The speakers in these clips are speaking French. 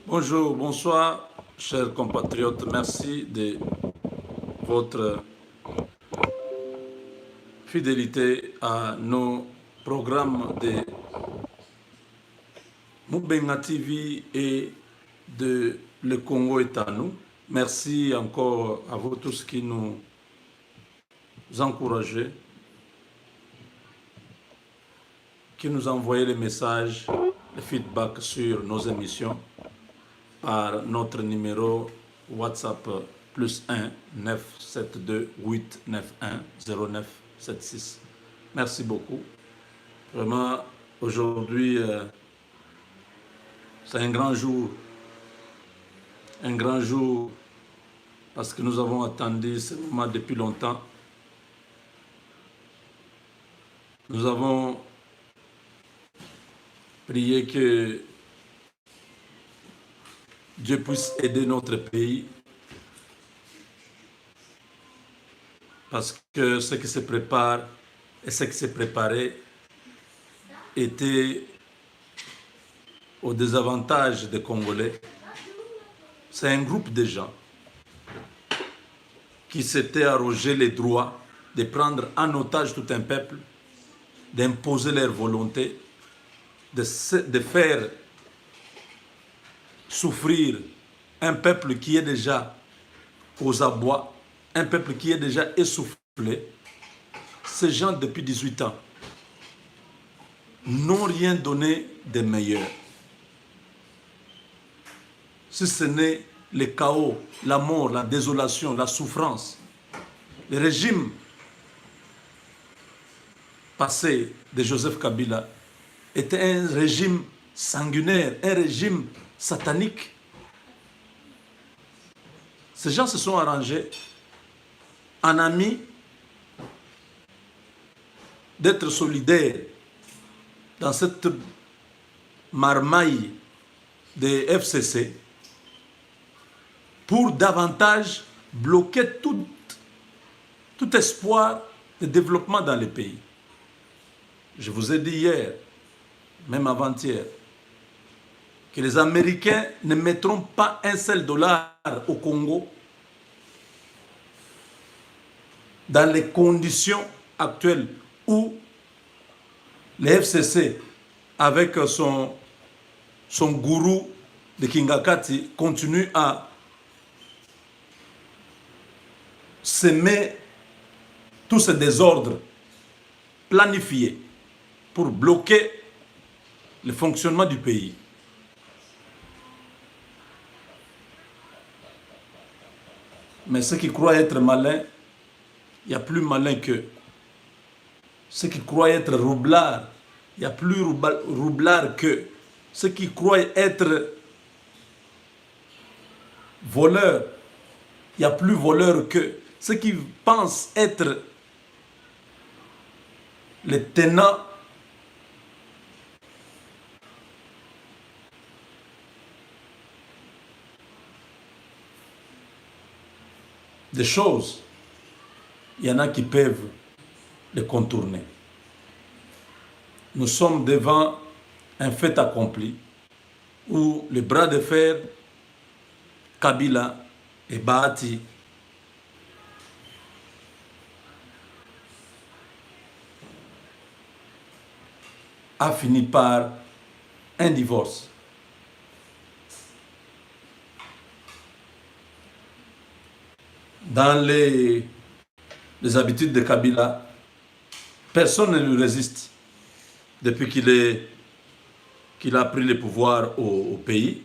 Bonjour, bonsoir, chers compatriotes. Merci de votre fidélité à nos programmes de Moubenga TV et de Le Congo est à nous. Merci encore à vous tous qui nous encouragez, qui nous envoyez les messages, les feedbacks sur nos émissions par notre numéro WhatsApp +1 972 891 0976. Merci beaucoup. Vraiment, aujourd'hui, c'est un grand jour. Un grand jour parce que nous avons attendu ce moment depuis longtemps. Nous avons prié que Dieu puisse aider notre pays parce que ce qui se prépare et ce qui s'est préparé était au désavantage des Congolais. C'est un groupe de gens qui s'étaient arrogé les droits de prendre en otage tout un peuple, d'imposer leur volonté, de faire souffrir un peuple qui est déjà aux abois, un peuple qui est déjà essoufflé. Ces gens, depuis 18 ans, n'ont rien donné de meilleur. Si ce n'est le chaos, la mort, la désolation, la souffrance, le régime passé de Joseph Kabila était un régime sanguinaire, un régime satanique. Ces gens se sont arrangés en amis d'être solidaires dans cette marmaille des FCC pour davantage bloquer tout espoir de développement dans le pays. Je vous ai dit hier, même avant-hier, que les Américains ne mettront pas un seul dollar au Congo dans les conditions actuelles où le FCC, avec son gourou de Kingakati, continue à semer tous ces désordres planifiés pour bloquer le fonctionnement du pays. Mais ceux qui croient être malins, il y a plus malin qu'eux. Ceux qui croient être roublards, il y a plus roublards qu'eux. Ceux qui croient être voleurs, il y a plus voleurs qu'eux. Ceux qui pensent être les tenants des choses, il y en a qui peuvent les contourner. Nous sommes devant un fait accompli où le bras de fer Kabila et Bahati a fini par un divorce. Dans les habitudes de Kabila, personne ne lui résiste depuis qu'il a pris le pouvoir au pays.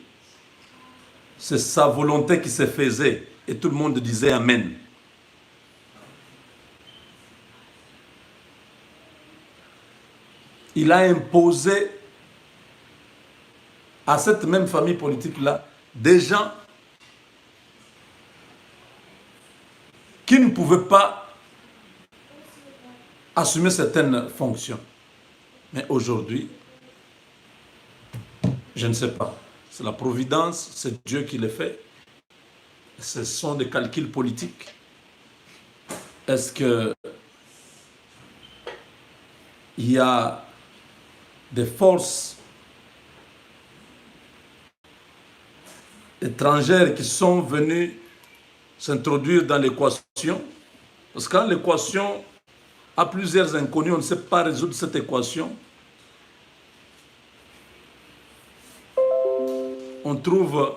C'est sa volonté qui se faisait et tout le monde disait Amen. Il a imposé à cette même famille politique-là des gens qui ne pouvaient pas assumer certaines fonctions. Mais aujourd'hui, je ne sais pas. C'est la providence, c'est Dieu qui le fait. Ce sont des calculs politiques. Est-ce que il y a des forces étrangères qui sont venues s'introduire dans l'équation. Parce que quand l'équation a plusieurs inconnus, on ne sait pas résoudre cette équation. On trouve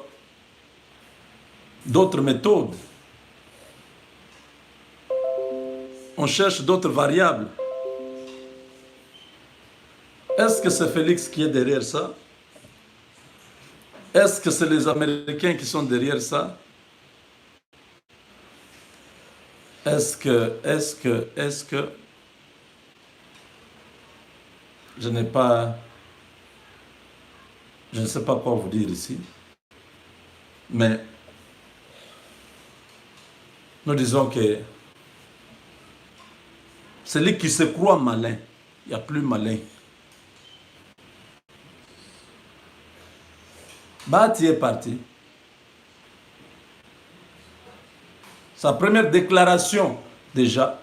d'autres méthodes. On cherche d'autres variables. Est-ce que c'est Félix qui est derrière ça? Est-ce que c'est les Américains qui sont derrière ça? Est-ce que... Je n'ai pas... Je ne sais pas quoi vous dire ici. Mais nous disons que celui qui se croit malin, il n'y a plus malin. Bahati est parti. Sa première déclaration, déjà,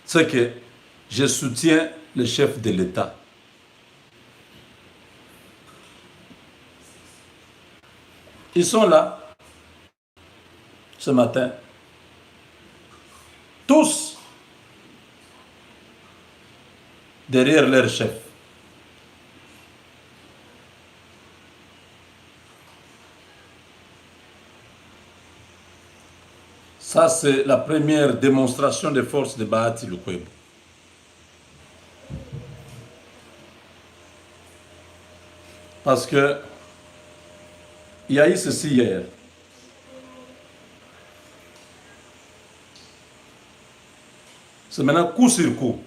c'est que je soutiens le chef de l'État. Ils sont là, ce matin, tous derrière leur chef. Ça, c'est la première démonstration de force de Bahati Lukwebo. Parce que il y a eu ceci hier. C'est maintenant coup sur coup.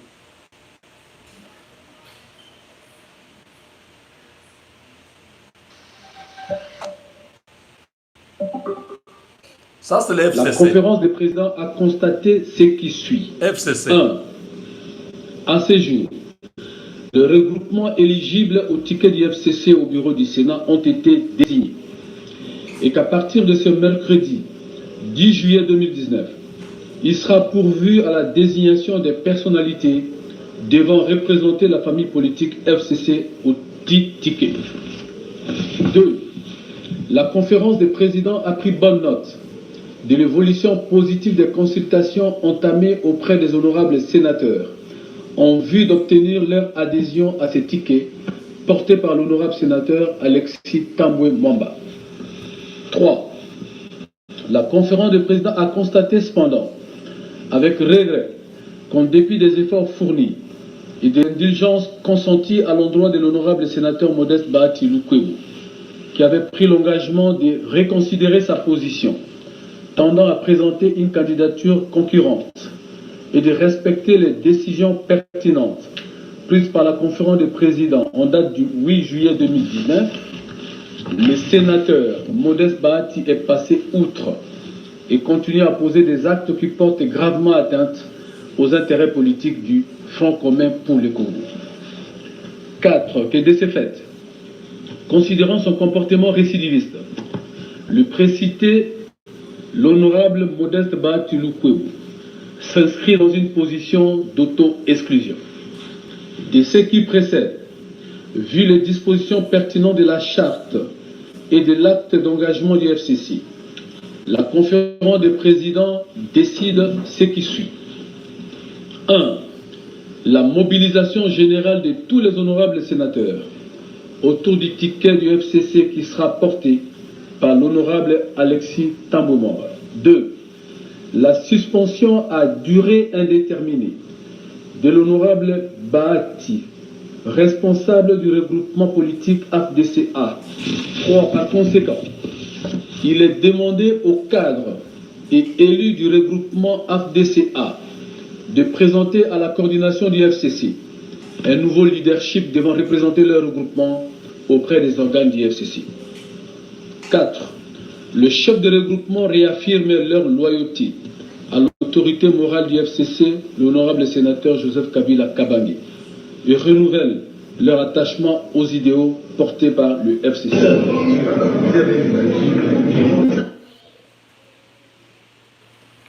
Ça, c'est le FCC. La conférence des présidents a constaté ce qui suit. FCC. 1. À ce jour, les regroupements éligibles au ticket du FCC au bureau du Sénat ont été désignés. Et qu'à partir de ce mercredi 10 juillet 2019, il sera pourvu à la désignation des personnalités devant représenter la famille politique FCC au ticket. 2. La conférence des présidents a pris bonne note de l'évolution positive des consultations entamées auprès des honorables sénateurs en vue d'obtenir leur adhésion à ces tickets portés par l'honorable sénateur Alexis Tambwe Mwamba. 3. La conférence des présidents a constaté cependant, avec regret, qu'en dépit des efforts fournis et des indulgences consenties à l'endroit de l'honorable sénateur Modeste Bahati Lukwebo, qui avait pris l'engagement de reconsidérer sa position, tendant à présenter une candidature concurrente et de respecter les décisions pertinentes prises par la conférence des présidents en date du 8 juillet 2019, le sénateur Modeste Bahati est passé outre et continue à poser des actes qui portent gravement atteinte aux intérêts politiques du Front commun pour le Congo. 4. Que de ces faits, considérant son comportement récidiviste, le précité l'honorable Modeste Bahati Lukwebo s'inscrit dans une position d'auto-exclusion. De ce qui précède, vu les dispositions pertinentes de la charte et de l'acte d'engagement du FCC, la conférence des présidents décide ce qui suit. 1. La mobilisation générale de tous les honorables sénateurs autour du ticket du FCC qui sera porté par l'honorable Alexis Tambwe Mwamba. 2. La suspension à durée indéterminée de l'honorable Bahati, responsable du regroupement politique AFDCA. 3. Par conséquent, il est demandé aux cadres et élus du regroupement AFDCA de présenter à la coordination du FCC un nouveau leadership devant représenter leur regroupement auprès des organes du FCC. 4. Le chef de regroupement réaffirme leur loyauté à l'autorité morale du FCC, l'honorable sénateur Joseph Kabila Kabange, et renouvelle leur attachement aux idéaux portés par le FCC.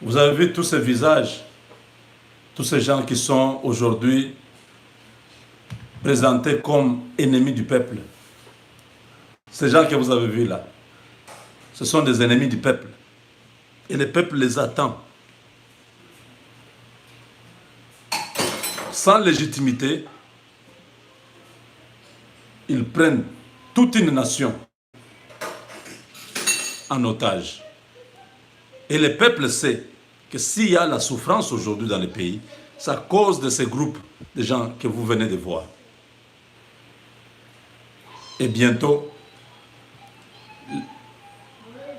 Vous avez vu tous ces visages, tous ces gens qui sont aujourd'hui présentés comme ennemis du peuple. Ces gens que vous avez vus là, ce sont des ennemis du peuple. Et le peuple les attend. Sans légitimité, ils prennent toute une nation en otage. Et le peuple sait que s'il y a la souffrance aujourd'hui dans le pays, c'est à cause de ces groupes de gens que vous venez de voir. Et bientôt,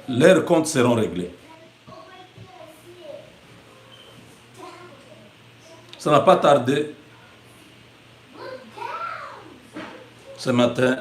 leurs comptes seront réglés. Ça n'a pas tardé. Ce matin,